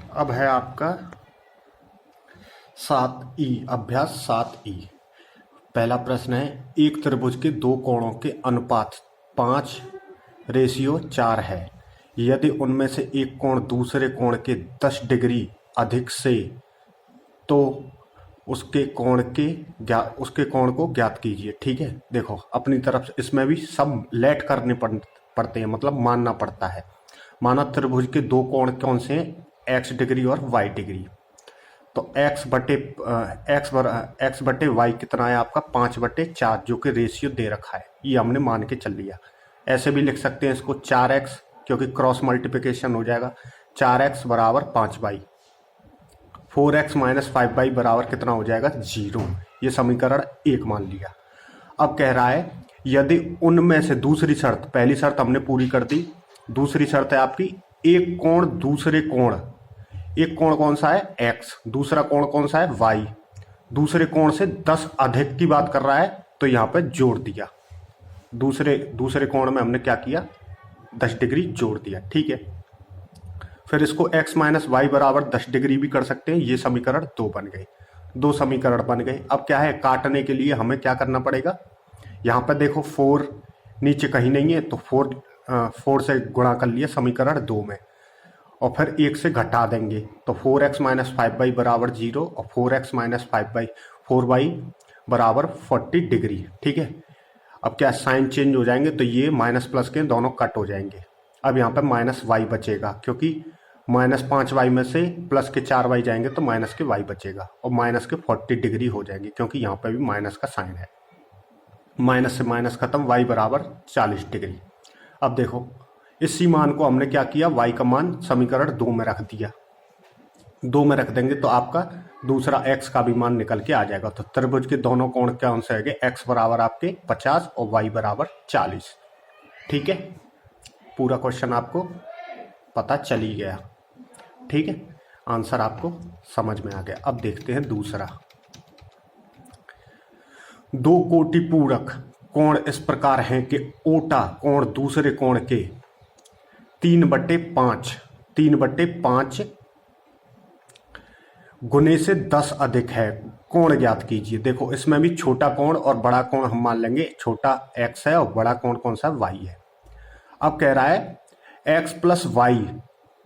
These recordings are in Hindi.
अब है आपका 7E, अभ्यास 7E। पहला प्रश्न है, एक त्रिभुज के दो कोणों के अनुपात 5:4 है। यदि उनमें से एक कोण दूसरे कोण के 10 डिग्री अधिक से, तो उसके कोण को ज्ञात कीजिए। ठीक है, देखो अपनी तरफ से इसमें भी सब लेट करने पड़ते हैं, मतलब मानना पड़ता है। माना त्रिभुज के दो कोण कौन से हैं, x डिग्री और y डिग्री। तो x बटे y कितना है आपका 5/4, जो कि रेशियो दे रखा है, ये हमने मान के चल लिया। ऐसे भी लिख सकते हैं इसको 4x, क्योंकि क्रॉस मल्टीप्लिकेशन हो जाएगा। 4x बराबर 5y, 4x माइनस 5y बराबर कितना हो जाएगा 0। ये समीकरण 1 मान लिया। अब कह रहा है यदि उनमें से दूसरी शर्त, पहली शर्त हमने पूरी कर दी, दूसरी शर्त है आपकी एक कोण कौन सा है x, दूसरा कोण कौन सा है y, दूसरे कोण से 10 अधिक की बात कर रहा है, तो यहां पे जोड़ दिया। दूसरे कोण में हमने क्या किया, 10 डिग्री जोड़ दिया। ठीक है, फिर इसको x माइनस वाई बराबर 10 डिग्री भी कर सकते हैं। ये समीकरण 2 बन गए, 2 समीकरण बन गए। अब क्या है, काटने के लिए हमें क्या करना पड़ेगा, यहाँ पर देखो 4 नीचे कहीं नहीं है, तो 4 से गुणा कर लिया समीकरण 2 में, और फिर 1 से घटा देंगे, तो 4x माइनस 5y बराबर 0 और 4x माइनस 4y बराबर 40 डिग्री। ठीक है, अब क्या साइन चेंज हो जाएंगे, तो ये माइनस प्लस के दोनों कट हो जाएंगे। अब यहाँ पर माइनस y बचेगा, क्योंकि माइनस 5y में से प्लस के 4y जाएंगे तो माइनस के y बचेगा, और माइनस के 40 डिग्री हो जाएंगे, क्योंकि यहाँ पर भी माइनस का साइन है। माइनस से माइनस खत्म, y बराबर 40 डिग्री। अब देखो इसी मान को हमने क्या किया, y का मान समीकरण 2 में रख दिया। 2 में रख देंगे तो आपका दूसरा x का भी मान निकल के आ जाएगा। तो त्रिभुज के दोनों कोण कौन से है, x बराबर आपके 50 और y बराबर 40। ठीक है, पूरा क्वेश्चन आपको पता चल ही गया। ठीक है, आंसर आपको समझ में आ गया। अब देखते हैं दूसरा। दो कोटि पूरक कोण इस प्रकार हैं कि ओटा कोण दूसरे कोण के 3/5 गुने से 10 अधिक है। कोण ज्ञात कीजिए। देखो इसमें भी छोटा कोण और बड़ा कोण हम मान लेंगे, छोटा x है और बड़ा कोण कौन सा y है। अब कह रहा है x प्लस वाई,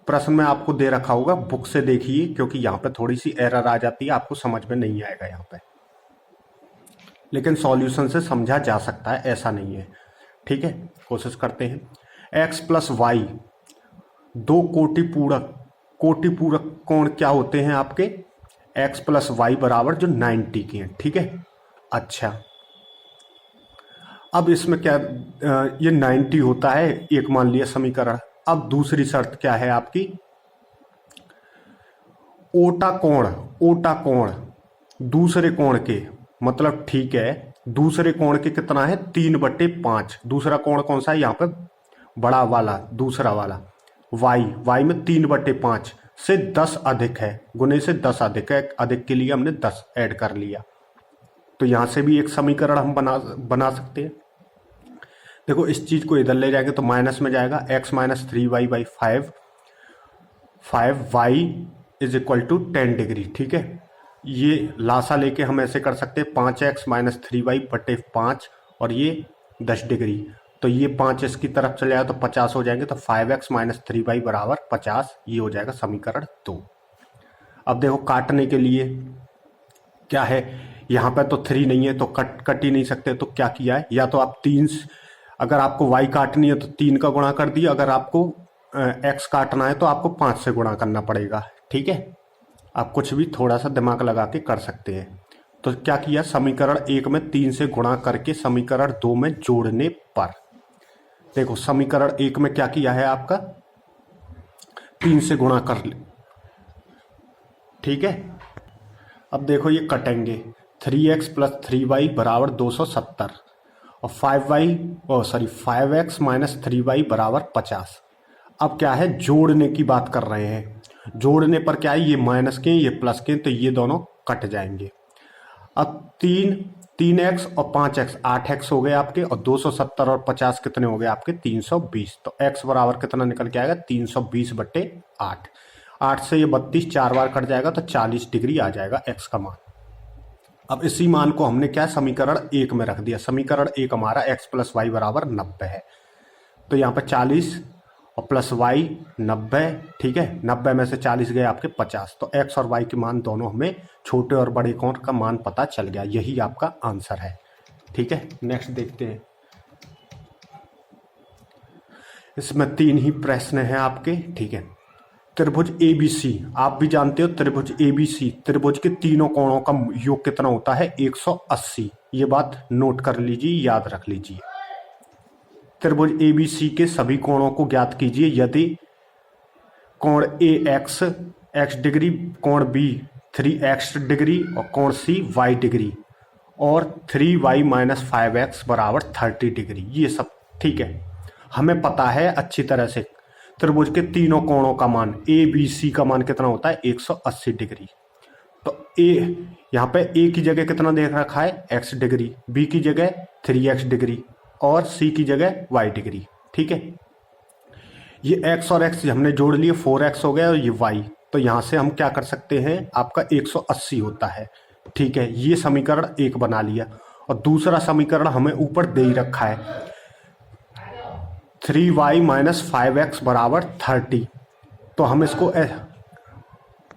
प्रश्न में आपको दे रखा होगा, बुक से देखिए, क्योंकि यहाँ पे थोड़ी सी एरर आ जाती है, आपको समझ में नहीं आएगा यहाँ पे, लेकिन सॉल्यूशन से समझा जा सकता है, ऐसा नहीं है। ठीक है, कोशिश करते हैं। x प्लस वाई, दो कोटि पूरक कोण क्या होते हैं आपके, x प्लस वाई बराबर जो 90 के हैं। ठीक है, अच्छा अब इसमें क्या, ये 90 होता है, एक मान लिया समीकरण। अब दूसरी शर्त क्या है आपकी, ओटा कोण दूसरे कोण के, मतलब ठीक है, दूसरे कोण के कितना है 3/5। दूसरा कोण कौन सा है यहाँ पे, बड़ा वाला, दूसरा वाला y में 3/5 से 10 अधिक है, गुने से 10 अधिक है। अधिक के लिए हमने 10 ऐड कर लिया, तो यहां से भी एक समीकरण हम बना सकते हैं। देखो इस चीज को इधर ले जाएंगे तो माइनस में जाएगा, x minus 3y by 5y is equal to 10 degree. ठीक है, ये लासा लेके हम ऐसे कर सकते हैं, 5x माइनस 3y बटे 5 और ये 10 डिग्री, तो ये 5 इसकी तरफ चले जाए तो 50 हो जाएंगे, तो 5x माइनस 3y बराबर 50, ये हो जाएगा समीकरण 2। अब देखो काटने के लिए क्या है, यहाँ पे तो 3 नहीं है तो कट ही नहीं सकते, तो क्या किया है, या तो आप 3, अगर आपको y काटनी है तो 3 का गुणा कर दिया, अगर आपको x काटना है तो आपको 5 से गुणा करना पड़ेगा। ठीक है, आप कुछ भी थोड़ा सा दिमाग लगा के कर सकते हैं। तो क्या किया, समीकरण 1 में 3 से गुणा करके समीकरण 2 में जोड़ने पर, देखो समीकरण 1 में क्या किया है आपका, 3 से गुणा कर ले। ठीक है, अब देखो ये कटेंगे, 3x प्लस 3y बराबर 270 और 5x माइनस 3y बराबर 50। अब क्या है, जोड़ने की बात कर रहे हैं, जोड़ने पर क्या है, ये माइनस के ये प्लस के, तो ये दोनों कट जाएंगे। अब 3x और 5x 8x हो गए आपके, और 270 और 50 कितने हो गए आपके 320, तो x बराबर कितना निकल के आएगा 320/8। 8 से ये 32 4 बार कट जाएगा तो 40 डिग्री आ जाएगा एक्स का मान। अब इसी मान को हमने क्या समीकरण 1 में रख दिया। समीकरण 1 हमारा x प्लस वाई बराबर 90 है। तो यहाँ पर 40 और प्लस वाई 90, ठीक है। 90 में से 40 गए आपके 50। तो x और y के मान दोनों हमें छोटे और बड़े कोण का मान पता चल गया। यही आपका आंसर है, ठीक है। नेक्स्ट देखते हैं। इसमें 3 ही प्रश्न हैं आपके, ठीक है। त्रिभुज ABC, आप भी जानते हो त्रिभुज ABC, त्रिभुज के तीनों कोणों का योग कितना होता है 180। ये बात नोट कर लीजिए, याद रख लीजिए। त्रिभुज ABC के सभी कोणों को ज्ञात कीजिए यदि कोण AX x डिग्री, कोण B 3x डिग्री और कोण C y डिग्री और 3y माइनस 5x बराबर 30 डिग्री। ये सब ठीक है, हमें पता है अच्छी तरह से। त्रिभुज के तीनों कोणों का मान ABC का मान कितना होता है 180 डिग्री। तो A यहाँ पे A की जगह कितना देख रखा है x डिग्री, B की जगह 3x डिग्री और C की जगह y डिग्री, ठीक है। ये x और x हमने जोड़ लिए, 4x हो गया और ये y। तो यहाँ से हम क्या कर सकते हैं, आपका 180 होता है, ठीक है। ये समीकरण 1 बना लिया। और दूसरा समीकरण हमें ऊपर दे ही रखा है 3y माइनस 5x बराबर 30। तो हम इसको